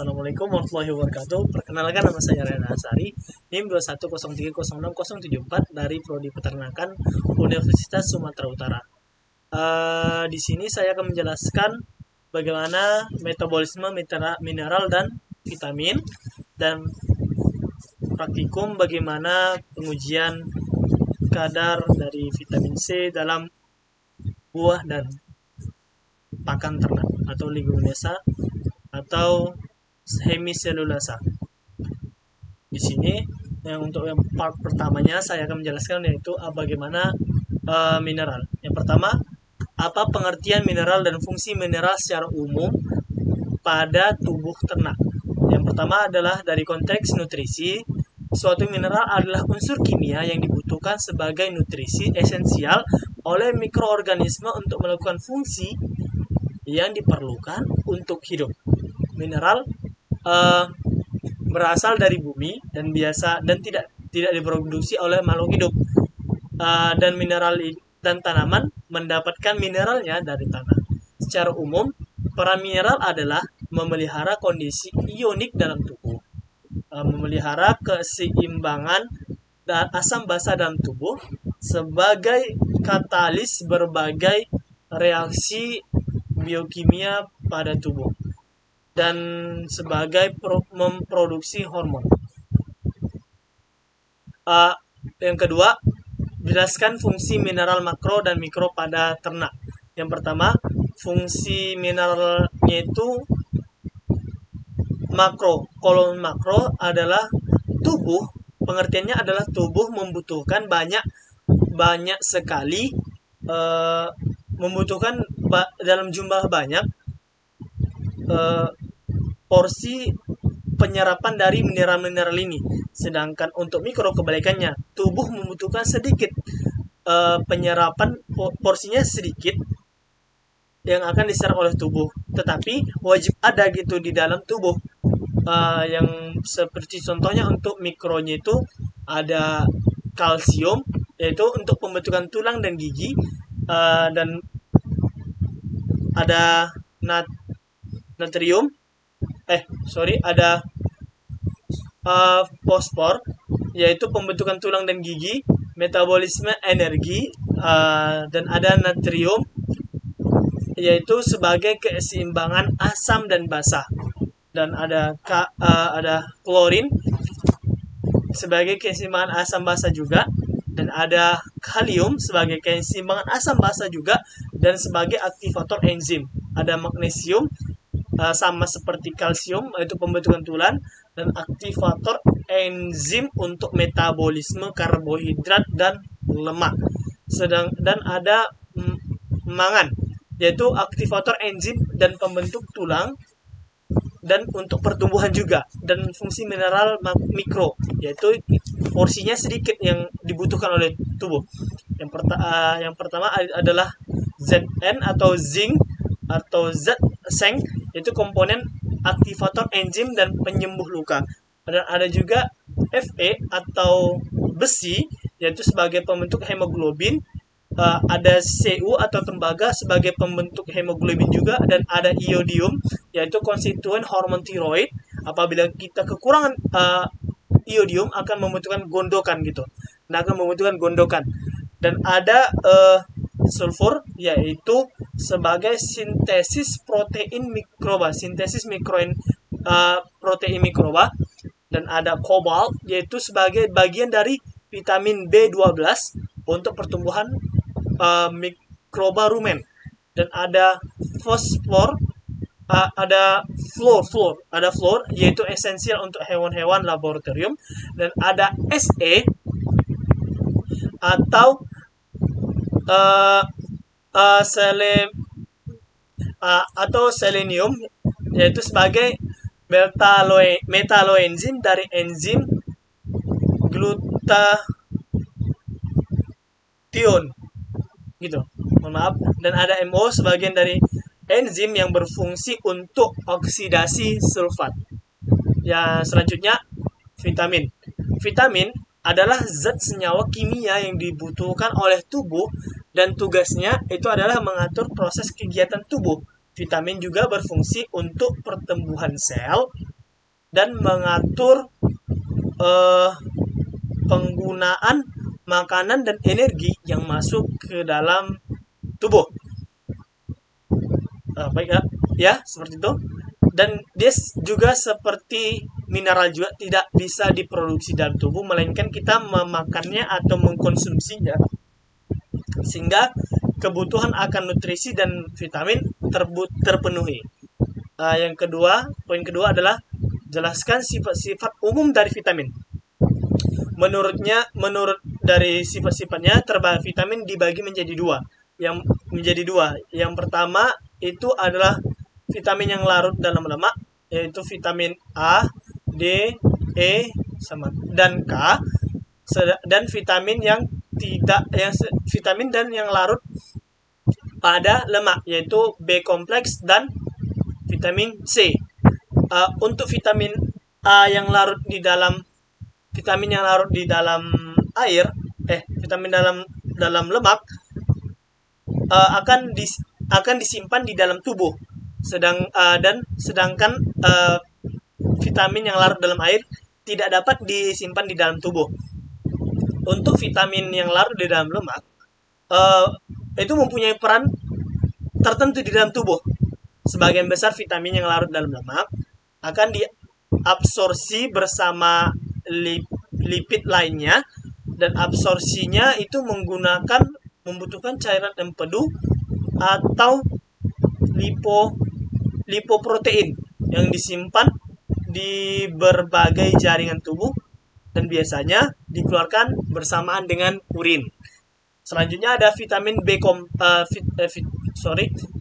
Assalamualaikum warahmatullahi wabarakatuh. Perkenalkan, nama saya Rena Asari, NIM 210306074 dari Prodi Peternakan Universitas Sumatera Utara. Di sini saya akan menjelaskan bagaimana metabolisme mineral dan vitamin, dan praktikum bagaimana pengujian kadar dari vitamin C dalam buah dan pakan ternak atau leguminosa atau hemiselulasa. Di sini untuk yang part pertamanya saya akan menjelaskan, yaitu bagaimana mineral. Yang pertama, apa pengertian mineral dan fungsi mineral secara umum pada tubuh ternak. Yang pertama adalah dari konteks nutrisi. Suatu mineral adalah unsur kimia yang dibutuhkan sebagai nutrisi esensial oleh mikroorganisme untuk melakukan fungsi yang diperlukan untuk hidup. Mineral berasal dari bumi dan tidak diproduksi oleh makhluk hidup. Dan mineral dan tanaman mendapatkan mineralnya dari tanah. Secara umum, peran mineral adalah memelihara kondisi ionik dalam tubuh, memelihara keseimbangan dan asam basa dalam tubuh sebagai katalis berbagai reaksi biokimia pada tubuh, dan sebagai memproduksi hormon. Yang kedua, jelaskan fungsi mineral makro dan mikro pada ternak. Yang pertama, fungsi mineralnya itu makro. Kalau makro adalah tubuh, pengertiannya adalah tubuh membutuhkan banyak sekali, membutuhkan dalam jumlah banyak porsi penyerapan dari mineral-mineral ini. Sedangkan untuk mikro kebalikannya, tubuh membutuhkan sedikit penyerapan, porsinya sedikit yang akan diserap oleh tubuh, tetapi wajib ada gitu di dalam tubuh. Yang seperti contohnya untuk mikronya itu ada kalsium, yaitu untuk pembentukan tulang dan gigi, dan ada natrium, ada fosfor, yaitu pembentukan tulang dan gigi, metabolisme energi, dan ada natrium, yaitu sebagai keseimbangan asam dan basa, dan ada klorin sebagai keseimbangan asam basa juga, dan ada kalium sebagai keseimbangan asam basa juga dan sebagai aktivator enzim. Ada magnesium, sama seperti kalsium, yaitu pembentukan tulang, dan aktivator enzim untuk metabolisme karbohidrat dan lemak. Dan ada mangan, yaitu aktivator enzim dan pembentuk tulang dan untuk pertumbuhan juga. Dan fungsi mineral mikro, yaitu porsinya sedikit yang dibutuhkan oleh tubuh. Yang pertama adalah Zn atau zinc atau Zeng, yaitu komponen aktivator enzim dan penyembuh luka. Dan ada juga Fe atau besi, yaitu sebagai pembentuk hemoglobin. Ada Cu atau tembaga sebagai pembentuk hemoglobin juga, dan ada iodium, yaitu konstituen hormon tiroid. Apabila kita kekurangan iodium akan membutuhkan gondokan gitu. Dan ada sulfur, yaitu sebagai sintesis protein mikroba, protein mikroba. Dan ada kobalt, yaitu sebagai bagian dari vitamin B12 untuk pertumbuhan mikroba rumen. Dan ada fosfor, ada fluor, yaitu esensial untuk hewan-hewan laboratorium. Dan ada Se atau selenium, yaitu sebagai metaloenzim dari enzim glutathione gitu. Mohon maaf. Dan ada Mo sebagian dari enzim yang berfungsi untuk oksidasi sulfat. Ya, selanjutnya vitamin. Vitamin adalah zat senyawa kimia yang dibutuhkan oleh tubuh, dan tugasnya itu adalah mengatur proses kegiatan tubuh vitamin juga berfungsi untuk pertumbuhan sel dan mengatur penggunaan makanan dan energi yang masuk ke dalam tubuh. Baik ya, seperti itu. Dan dia juga seperti mineral juga tidak bisa diproduksi dalam tubuh, melainkan kita memakannya atau mengkonsumsinya, sehingga kebutuhan akan nutrisi dan vitamin terpenuhi. Yang kedua, poin kedua adalah jelaskan sifat-sifat umum dari vitamin. Menurut dari sifat-sifatnya, vitamin dibagi menjadi dua. Yang pertama itu adalah vitamin yang larut dalam lemak, yaitu vitamin A, D, E, dan K, dan vitamin yang larut pada lemak, yaitu B kompleks dan vitamin C. Untuk vitamin A yang larut di dalam air, vitamin dalam lemak akan disimpan di dalam tubuh. Sedangkan vitamin yang larut dalam air tidak dapat disimpan di dalam tubuh. Untuk vitamin yang larut di dalam lemak, itu mempunyai peran tertentu di dalam tubuh. Sebagian besar vitamin yang larut dalam lemak akan diabsorpsi bersama lipid lainnya, dan absorpsinya itu membutuhkan cairan empedu atau lipoprotein yang disimpan di berbagai jaringan tubuh dan biasanya dikeluarkan bersamaan dengan urin. Selanjutnya ada vitamin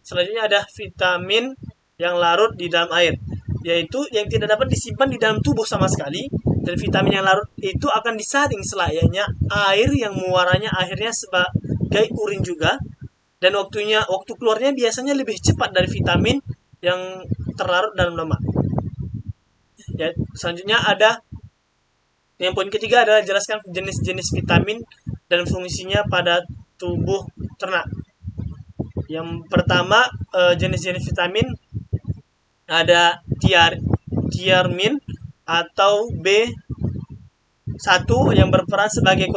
Selanjutnya ada vitamin yang larut di dalam air, yaitu yang tidak dapat disimpan di dalam tubuh sama sekali, dan vitamin yang larut itu akan disaring selayaknya air yang muaranya akhirnya sebagai urin juga, dan waktu keluarnya biasanya lebih cepat dari vitamin yang terlarut dalam lemak. Ya, selanjutnya ada yang poin ketiga adalah jelaskan jenis-jenis vitamin dan fungsinya pada tubuh ternak. Yang pertama, jenis-jenis vitamin ada tiamin atau B1 yang berperan sebagai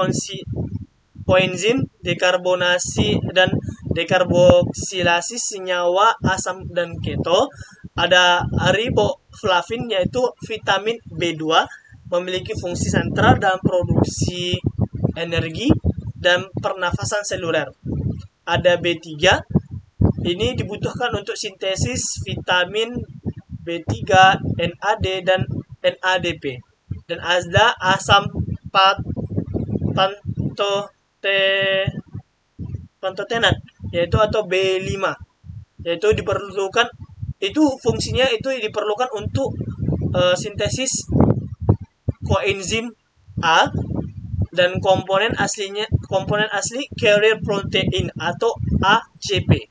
koenzim dekarbonasi dan dekarboksilasi senyawa asam dan keto. Ada riboflavin, yaitu vitamin B2, memiliki fungsi sentral dalam produksi energi dan pernafasan seluler. Ada B3, ini dibutuhkan untuk sintesis vitamin B3, NAD, dan NADP. Dan ada asam pantotenat, yaitu atau B5, yaitu diperlukan untuk sintesis koenzim A dan komponen asli carrier protein atau ACP.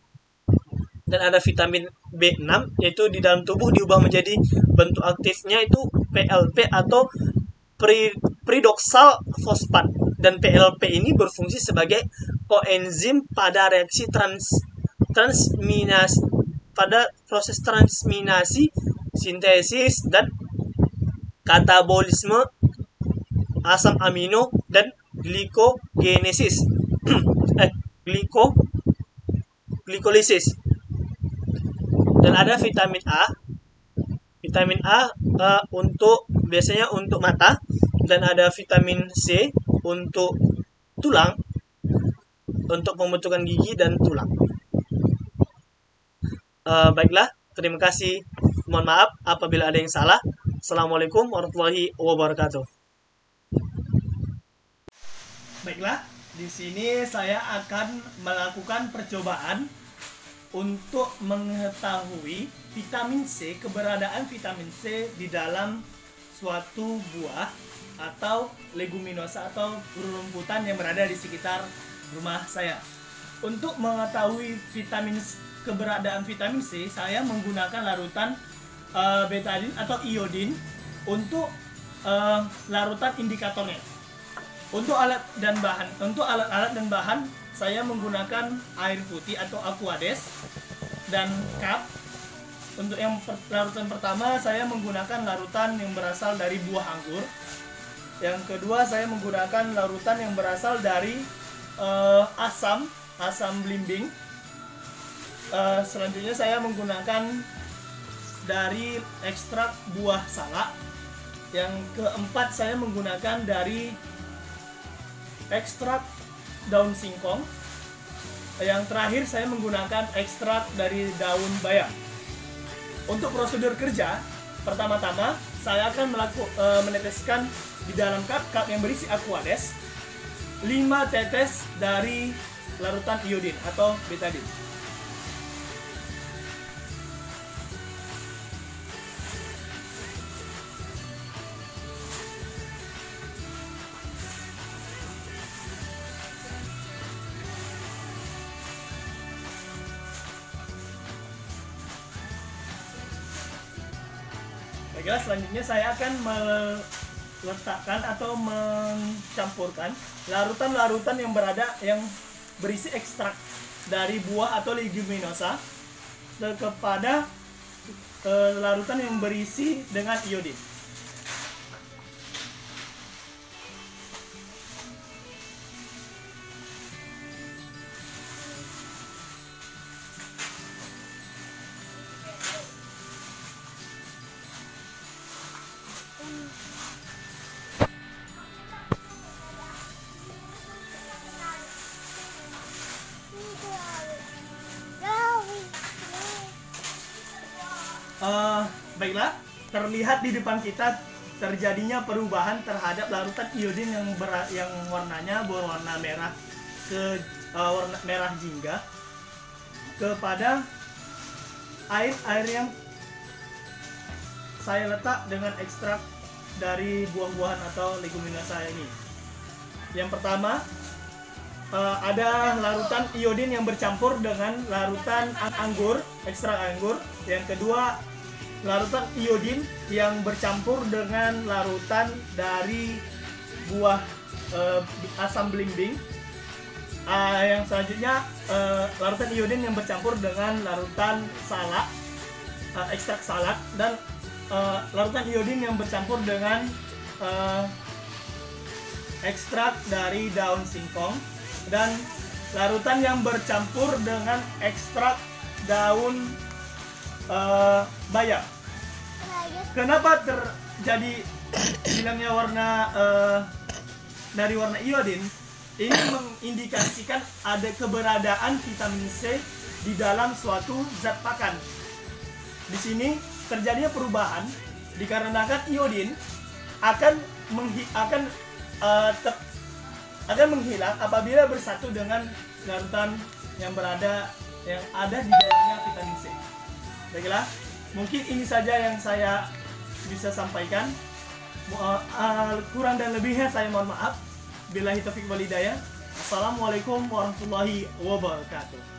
Dan ada vitamin B6, yaitu di dalam tubuh diubah menjadi bentuk aktifnya itu PLP atau pyridoxal fosfat, dan PLP ini berfungsi sebagai koenzim pada reaksi transminasi pada proses transminasi, sintesis, dan katabolisme asam amino dan glikogenesis glikolisis. Dan ada vitamin A biasanya untuk mata, dan ada vitamin C untuk tulang, untuk pembentukan gigi dan tulang. Baiklah, terima kasih. Mohon maaf apabila ada yang salah. Assalamualaikum warahmatullahi wabarakatuh. Baiklah, di sini saya akan melakukan percobaan untuk mengetahui vitamin C, keberadaan vitamin C di dalam suatu buah atau leguminosa atau rumputan yang berada di sekitar rumah saya. Untuk mengetahui keberadaan vitamin C, saya menggunakan larutan betadine atau iodin untuk larutan indikatornya. Untuk alat-alat dan bahan, saya menggunakan air putih atau Aquades, dan kap. Untuk yang larutan pertama saya menggunakan larutan yang berasal dari buah anggur. Yang kedua saya menggunakan larutan yang berasal dari asam belimbing. Selanjutnya saya menggunakan dari ekstrak buah salak. Yang keempat saya menggunakan dari ekstrak daun singkong. Yang terakhir saya menggunakan ekstrak dari daun bayam. Untuk prosedur kerja, pertama-tama saya akan meneteskan di dalam cup yang berisi Aquades 5 tetes dari larutan iodin atau betadine. Baiklah, selanjutnya saya akan meletakkan atau mencampurkan larutan-larutan yang berisi ekstrak dari buah atau leguminosa kepada larutan yang berisi dengan iodin. Baiklah, terlihat di depan kita terjadinya perubahan terhadap larutan iodin yang warnanya berwarna merah warna merah jingga kepada air yang saya letak dengan ekstrak dari buah-buahan atau leguminosa ini. Yang pertama, ada larutan iodin yang bercampur dengan larutan anggur, ekstrak anggur. Yang kedua, larutan iodin yang bercampur dengan larutan dari buah asam belimbing. Yang selanjutnya, larutan iodin yang bercampur dengan larutan salak, ekstrak salak, dan larutan iodin yang bercampur dengan ekstrak dari daun singkong, dan larutan yang bercampur dengan ekstrak daun bayam. Kenapa terjadi hilangnya warna dari warna iodin? Ini mengindikasikan ada keberadaan vitamin C di dalam suatu zat pakan. Di sini terjadinya perubahan dikarenakan iodin akan menghilang apabila bersatu dengan larutan yang ada di dalamnya vitamin C. Baiklah, mungkin ini saja yang saya bisa sampaikan. Kurang dan lebihnya saya mohon maaf. Billahi taufiq wal hidayah. Assalamualaikum warahmatullahi wabarakatuh.